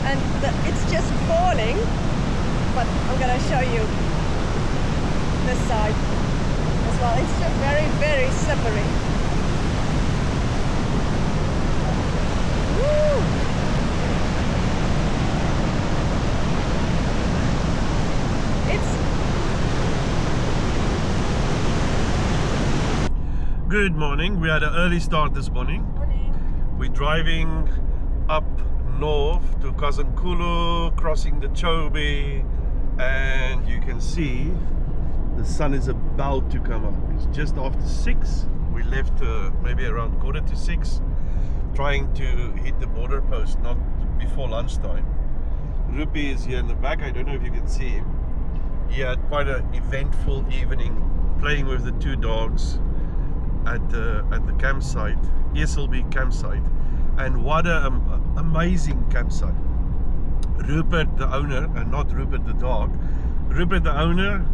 and it's just falling, but I'm gonna show you this side as well. It's just very, very slippery. Woo! Good morning. We had an early start this morning. We're driving up north to Kazungula, crossing the Chobe, and you can see the sun is about to come up. It's just after 6. We left maybe around 5:45, trying to hit the border post not before lunchtime. Rupert is here in the back. I don't know if you can see him. He had quite an eventful evening playing with the 2 dogs at the campsite, Eselby campsite, and what an amazing campsite. Rupert the owner, and not Rupert the dog, Rupert the owner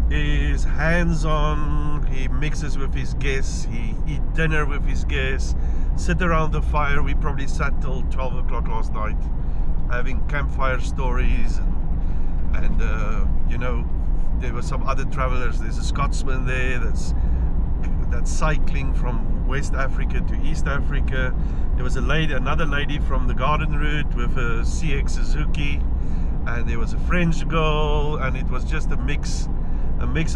is hands-on. He mixes with his guests, he eat dinner with his guests, sit around the fire. We probably sat till 12 o'clock last night having campfire stories, and you know, there were some other travelers. There's a Scotsman there that's cycling from West Africa to East Africa. There was another lady from the garden route with a CX Suzuki, and there was a French girl, and it was just a mix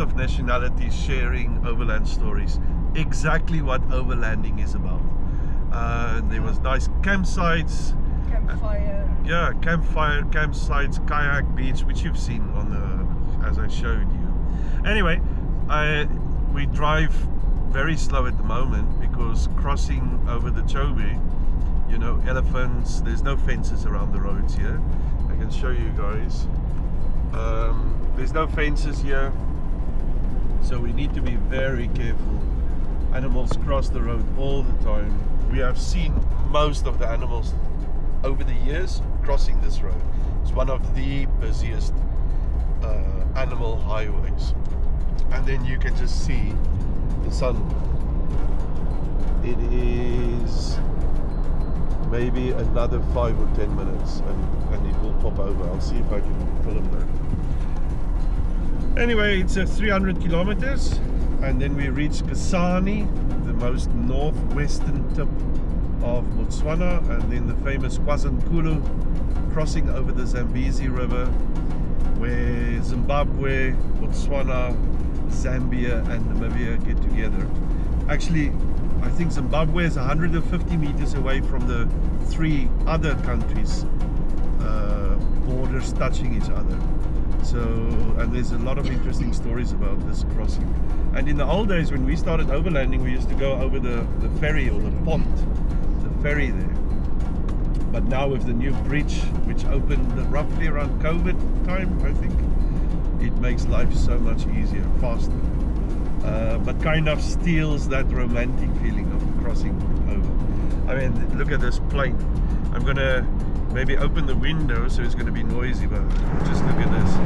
of nationalities sharing overland stories. Exactly what overlanding is about. And there was nice campsites, campsites, kayak beach, which you've seen on as I showed you. Anyway, we drive very slow at the moment because crossing over the Chobe, you know, elephants, there's no fences around the roads here. I can show you guys. There's no fences here, so we need to be very careful. Animals cross the road all the time. We have seen most of the animals over the years crossing this road. It's one of the busiest animal highways, and then you can just see the sun. It is maybe another 5 or 10 minutes and it will pop over. I'll see if I can film that. Anyway, it's 300 kilometers, and then we reach Kasane, the most northwestern tip of Botswana, and then the famous Kazungula, crossing over the Zambezi River, where Zimbabwe, Botswana, Zambia and Namibia get together. Actually, I think Zimbabwe is 150 meters away from the 3 other countries' borders touching each other. So, and there's a lot of interesting stories about this crossing. And in the old days, when we started overlanding, we used to go over the ferry or the pont, the ferry there. But now with the new bridge, which opened roughly around COVID time, I think, it makes life so much easier, faster, but kind of steals that romantic feeling of crossing over. I mean, look at this plane. I'm gonna maybe open the window so it's gonna be noisy, but just look at this.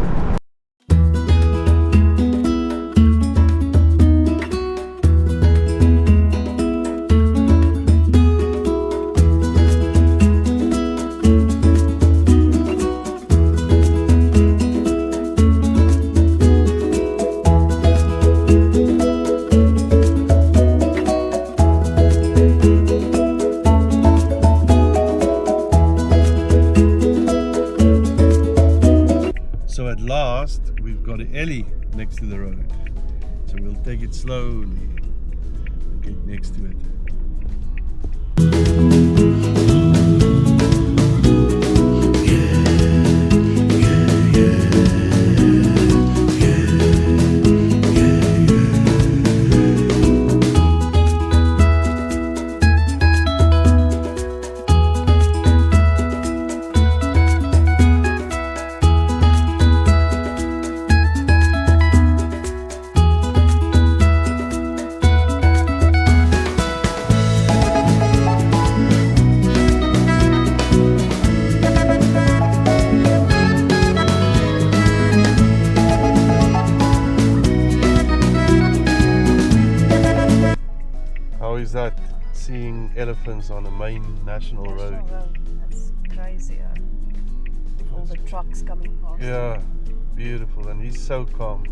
We've got an alley next to the road, so we'll take it slowly and get next to it. Is that seeing elephants on a main national road? That's crazy. all the trucks coming past. Yeah, beautiful, and he's so calm.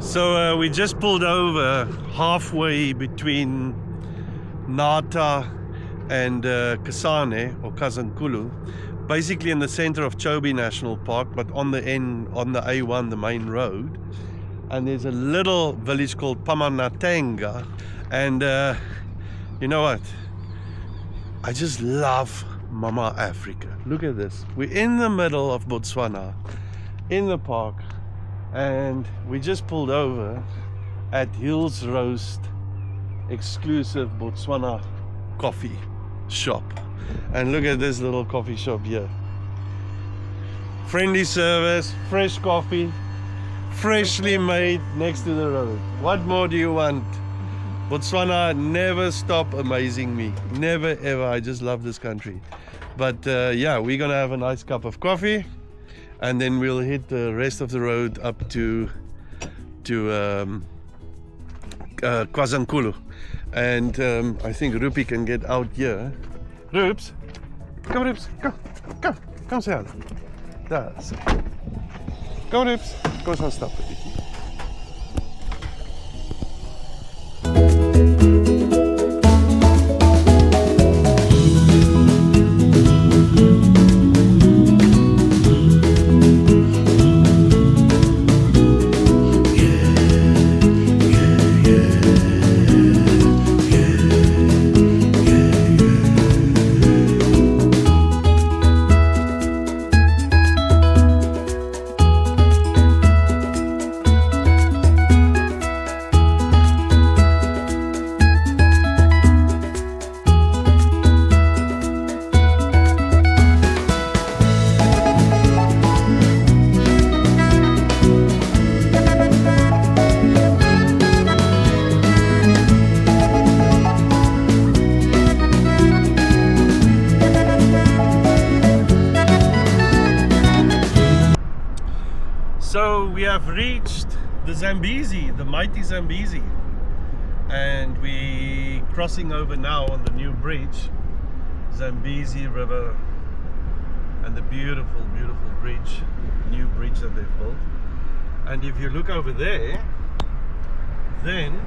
So we just pulled over halfway between Nata and Kasane or Kazungula, basically in the center of Chobe National Park, but on the end, on the A1, the main road. And there's a little village called Pamanatenga, and you know what? I just love Mama Africa. Look at this. We're in the middle of Botswana, in the park, and we just pulled over at Hills Roast exclusive Botswana coffee shop. And look at this little coffee shop here. Friendly service, fresh coffee, freshly made next to the road. What more do you want? Botswana never stop amazing me. Never ever. I just love this country. But yeah, we're gonna have a nice cup of coffee, and then we'll hit the rest of the road up to Kazungula. And I think Rupert can get out here. Rups, come Rups, come say hello. That's it. Kom Rups, kom eens gaan stappen. So we have reached the Zambezi, the mighty Zambezi, and we crossing over now on the new bridge, Zambezi River, and the beautiful, beautiful bridge, new bridge that they've built. And if you look over there, then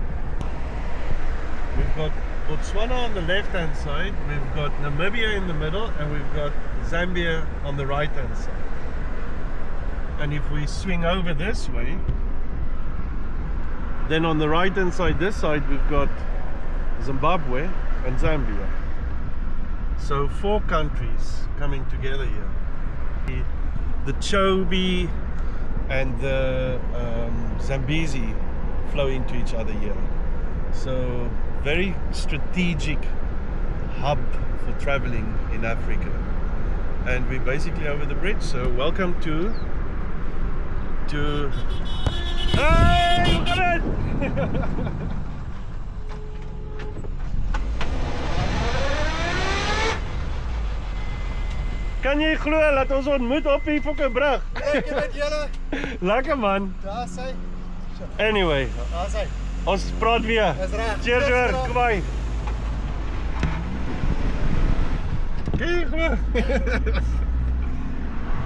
we've got Botswana on the left hand side, we've got Namibia in the middle, and we've got Zambia on the right hand side. And if we swing over this way, then on the right hand side, this side, we've got Zimbabwe and Zambia. So 4 countries coming together here. The Chobe and the Zambezi flow into each other here. So very strategic hub for traveling in Africa. And we're basically over the bridge, so welcome to hey, look at it! Kan jy glo dat ons ontmoet op die fucking brug? Lekker met julle. Lekker man. Daar is hy. Anyway, Daar is hy. ons praat weer. Dis reg. Cheers weer, kom by. Kan jy glo?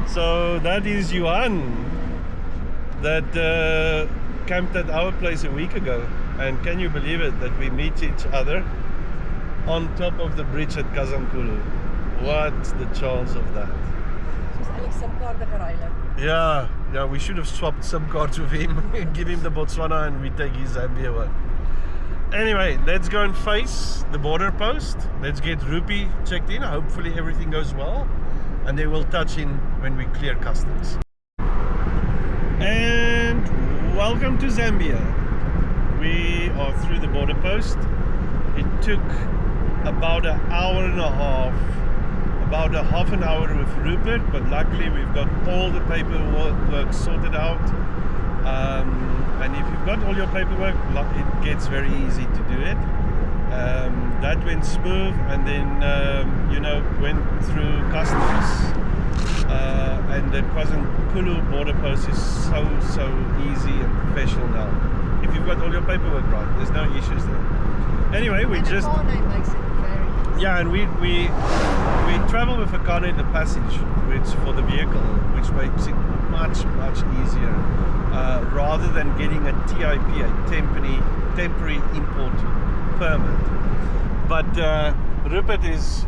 So that is Johan that camped at our place a week ago, and can you believe it that we meet each other on top of the bridge at Kazungula? What's the chance of that? Soos eintlik simkaarte geruiling. Yeah, we should have swapped some cards with him, give him the Botswana and we take his Zambia one. Anyway, let's go and face the border post. Let's get Rupert checked in. Hopefully everything goes well, and they will touch in when we clear customs. And welcome to Zambia. We are through the border post. It took about an hour and a half, about a half an hour with Rupert, but luckily we've got all the paperwork sorted out. And if you've you've got all your paperwork, it gets very easy to do it. That went smooth, and then went through customs, and the Kazungula border post is so easy and professional now. If you've got all your paperwork right, there's no issues there. Anyway, we just the car name makes it very easy. yeah, and we travel with a car name the passage, which for the vehicle, which makes it much easier, rather than getting a TIP, a temporary import permit. But Rupert is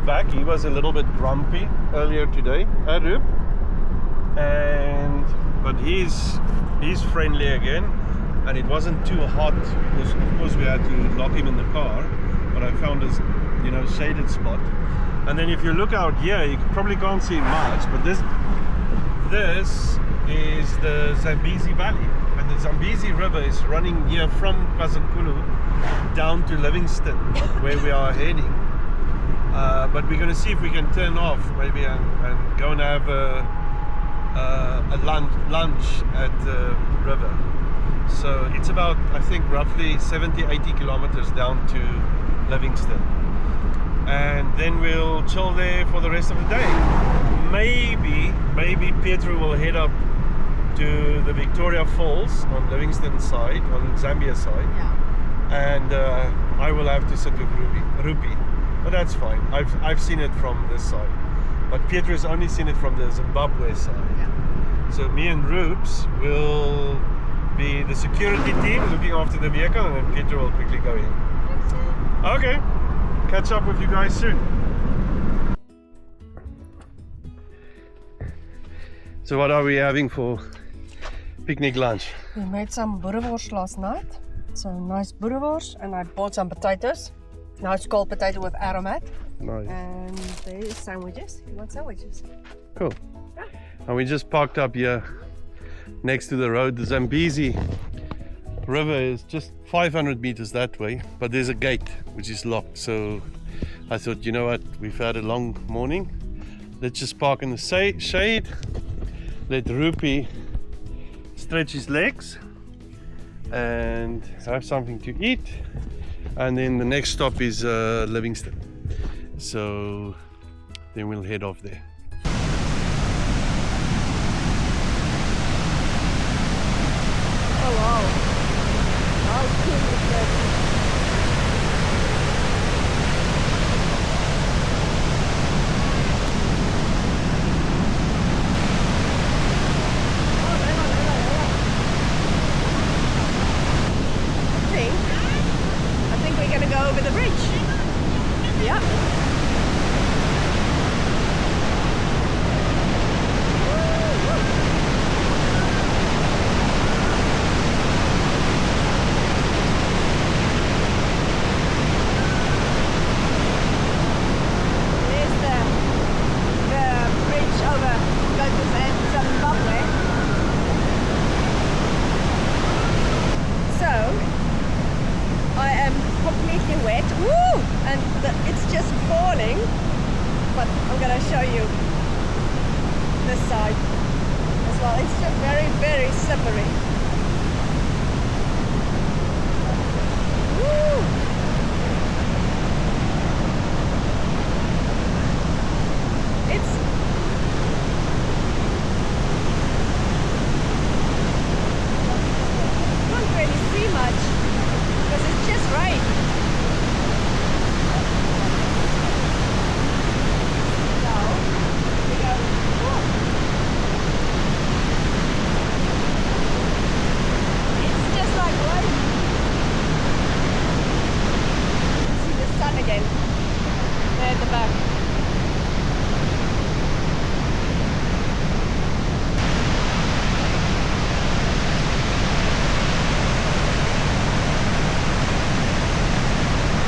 back. He was a little bit grumpy earlier today, Rup? But he's friendly again, and it wasn't too hot because of course we had to lock him in the car. But I found this, shaded spot. And then if you look out here, you probably can't see much, but this is the Zambezi Valley, and the Zambezi River is running here from Kazungula down to Livingstone, where we are heading. But we're going to see if we can turn off maybe and go and have a lunch at the river. So it's about, I think, roughly 70-80 kilometers down to Livingstone, and then we'll chill there for the rest of the day. Maybe Pietro will head up to the Victoria Falls on Livingstone side, on Zambia side, and I will have to sit with Rupert. But that's fine. I've seen it from this side, but Pietro's only seen it from the Zimbabwe side. So me and Rupes will be the security team looking after the vehicle, and then Pietro will quickly go in. Okay, catch up with you guys soon. So what are we having for picnic lunch? We made some boerewors last night. So nice boerewors, and I bought some potatoes. Nice cold potato with aromat. Nice. And there's sandwiches. You want sandwiches? Cool. And we just parked up here next to the road. The Zambezi River is just 500 meters that way, but there's a gate which is locked. So I thought, you know what, we've had a long morning. Let's just park in the shade. Let Rupert stretch his legs and have something to eat. And then the next stop is Livingstone. So then we'll head off there. Oh wow. How cool is that? I think we're gonna go over the bridge. Yeah. It's just falling, but I'm gonna show you this side as well. It's just very slippery. Woo! Can't really see much because it's just rain. Again, there at the back.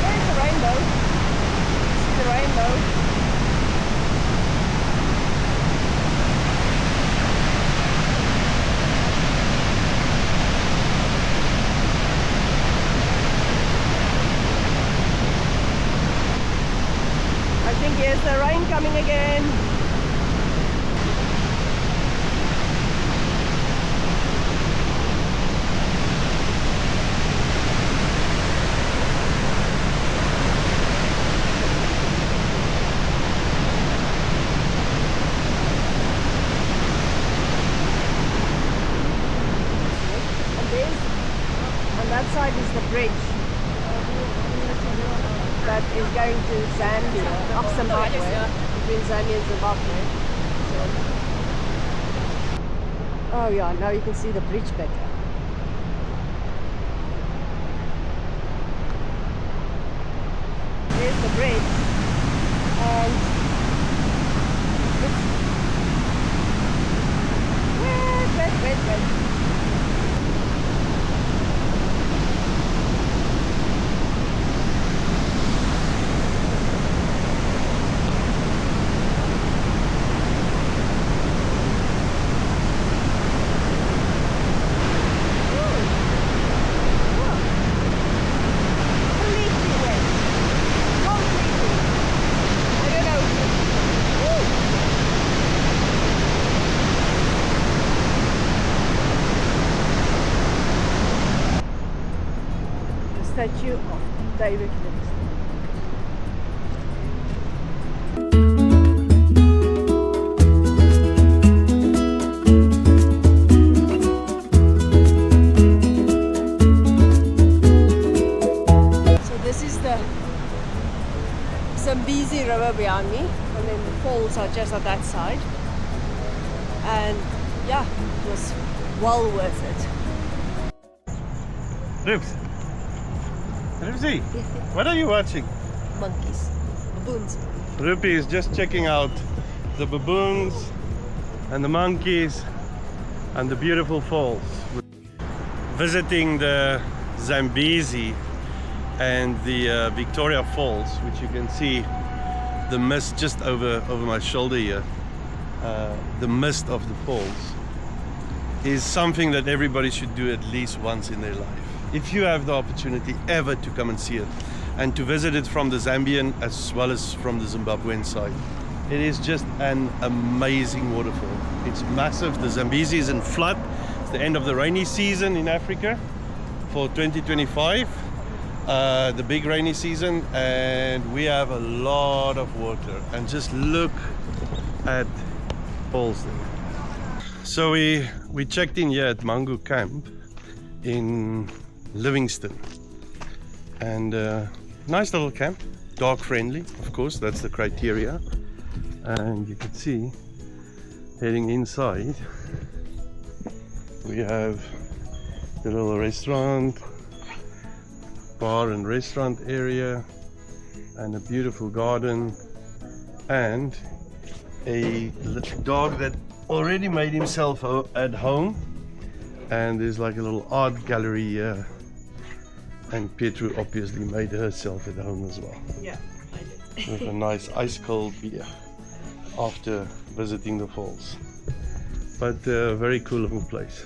There's the rainbow. See the rainbow. Here's the rain coming again. that side is the bridge that is going to Zambia, Zimbabwe, between Zambia and Zimbabwe. Oh yeah, now you can see the bridge better. Here's the bridge, and it's wait. Statue of David Livingstone. So this is the Zambezi River behind me, and then the falls are just at that side. And yeah, it was well worth it. Rupes. Rupesy, what are you watching? Monkeys, baboons. Rupee is just checking out the baboons and the monkeys and the beautiful falls. Visiting the Zambezi and the Victoria Falls, which you can see the mist just over my shoulder here. The mist of the falls is something that everybody should do at least once in their life. If you have the opportunity ever to come and see it, and to visit it from the Zambian as well as from the Zimbabwean side, it is just an amazing waterfall. It's massive. The Zambezi is in flood. It's the end of the rainy season in Africa for 2025, the big rainy season, and we have a lot of water. And just look at falls there. So we checked in here at Mangu Camp in Livingstone, and nice little camp, dog friendly, of course, that's the criteria. And you can see heading inside we have the little restaurant, bar and restaurant area, and a beautiful garden, and a little dog that already made himself at home. And there's like a little art gallery here, and Petru obviously made herself at home as well. Yeah, I did. With a nice ice cold beer after visiting the falls. But very cool little place.